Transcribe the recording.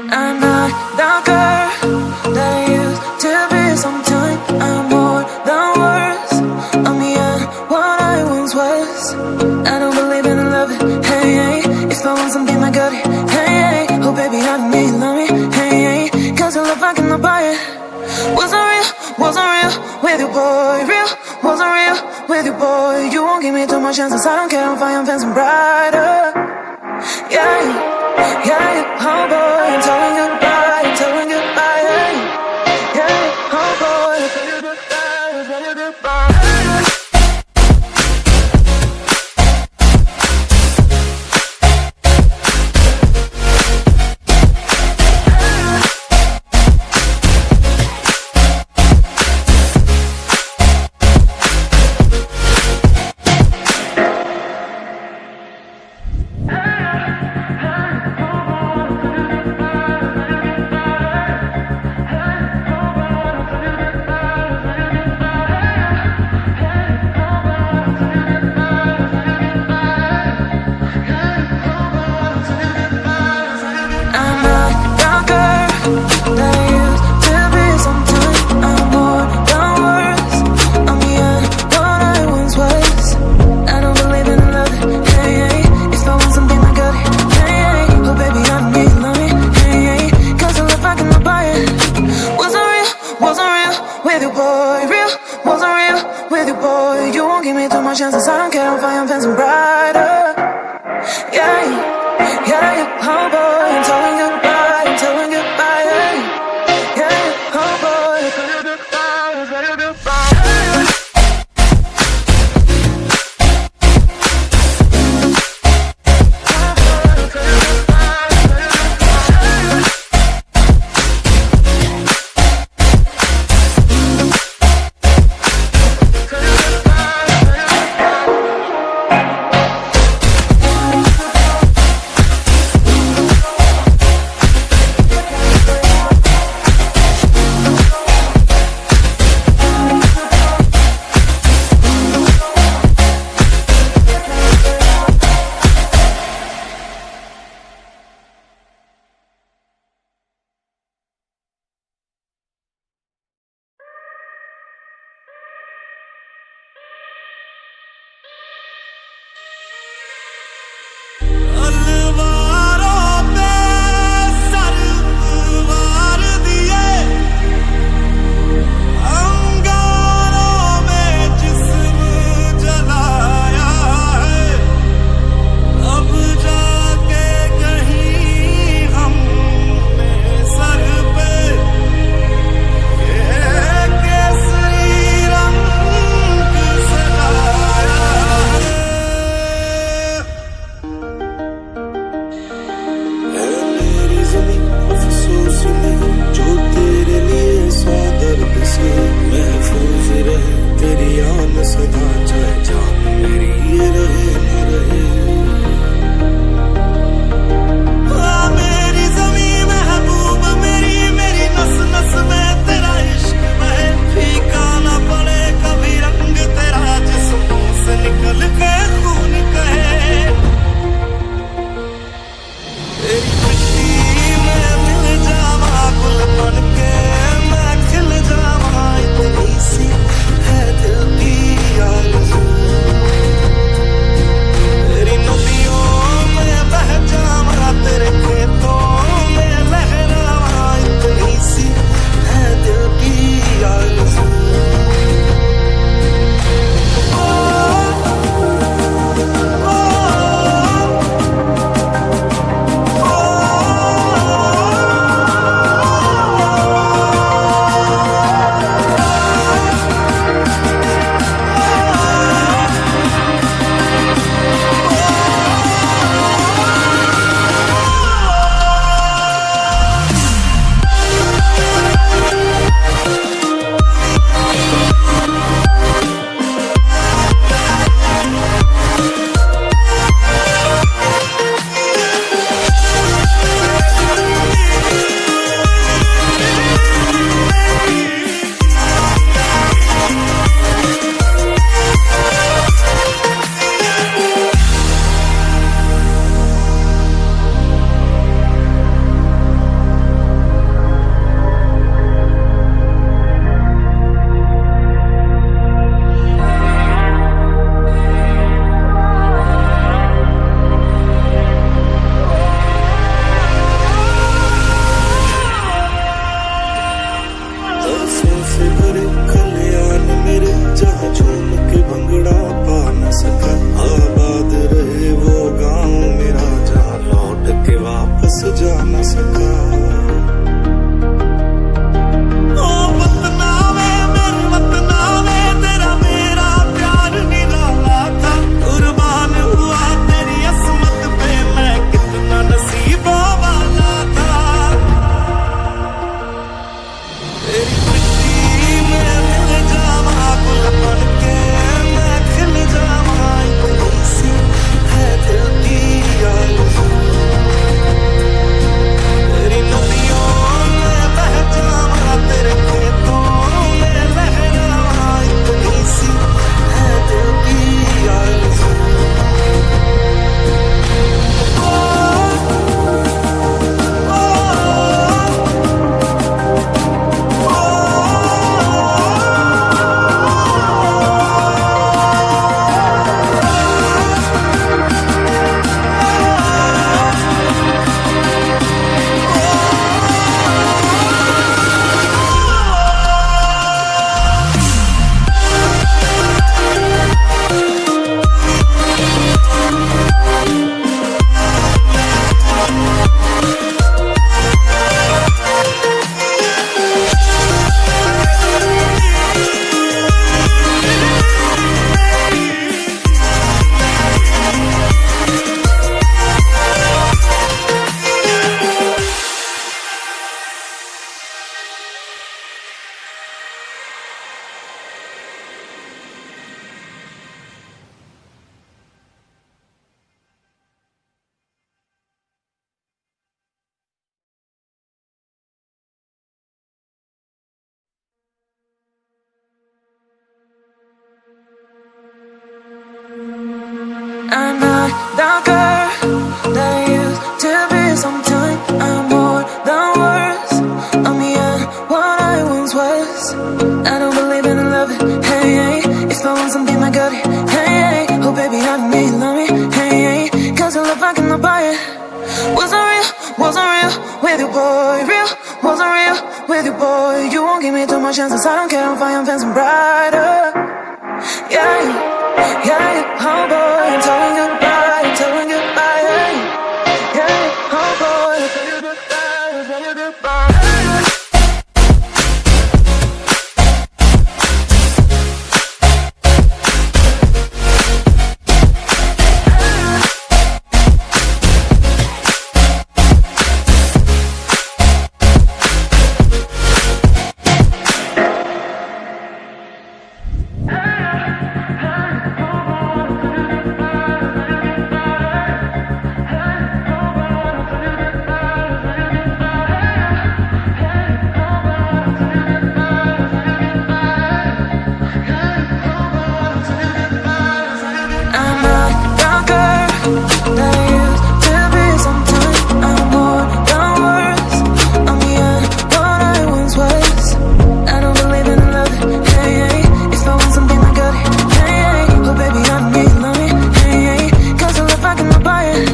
I'm not the girl that I used to be. Sometime I'm more than words. I'm beyond what I once was. I don't believe in love, hey, hey. If I want something, I got it, hey, hey. Oh baby, I don't need love me, hey, hey. Cause your love I cannot buy it. Wasn't real with you, boy. Real, wasn't real with you, boy. You won't give me too much chances. I don't care if I am fancy brighter. Yeah, yeah, oh boy, I'm telling you goodbye, I'm telling you goodbye, yeah, yeah, oh boy, I'm telling you goodbye, I'm telling you goodbye. Chances I don't care if I am fancy brighter. Yeah, yeah, oh boy, I'm telling you goodbye, I'm telling you goodbye, yeah, yeah, oh boy, I'm telling you goodbye, I'm telling you goodbye. I'm not the girl that I used to be. Sometime I'm more than words. I'm beyond what I once was. I don't believe in love. Hey, hey. If I want something, I got it. Hey, hey. Oh baby, I don't need love me. Hey, hey. Cause your love I cannot buy it. Wasn't real with you, boy. Real, wasn't real with you, boy. You won't give me too much chances. I don't care if I am fancy brighter. Yeah, yeah.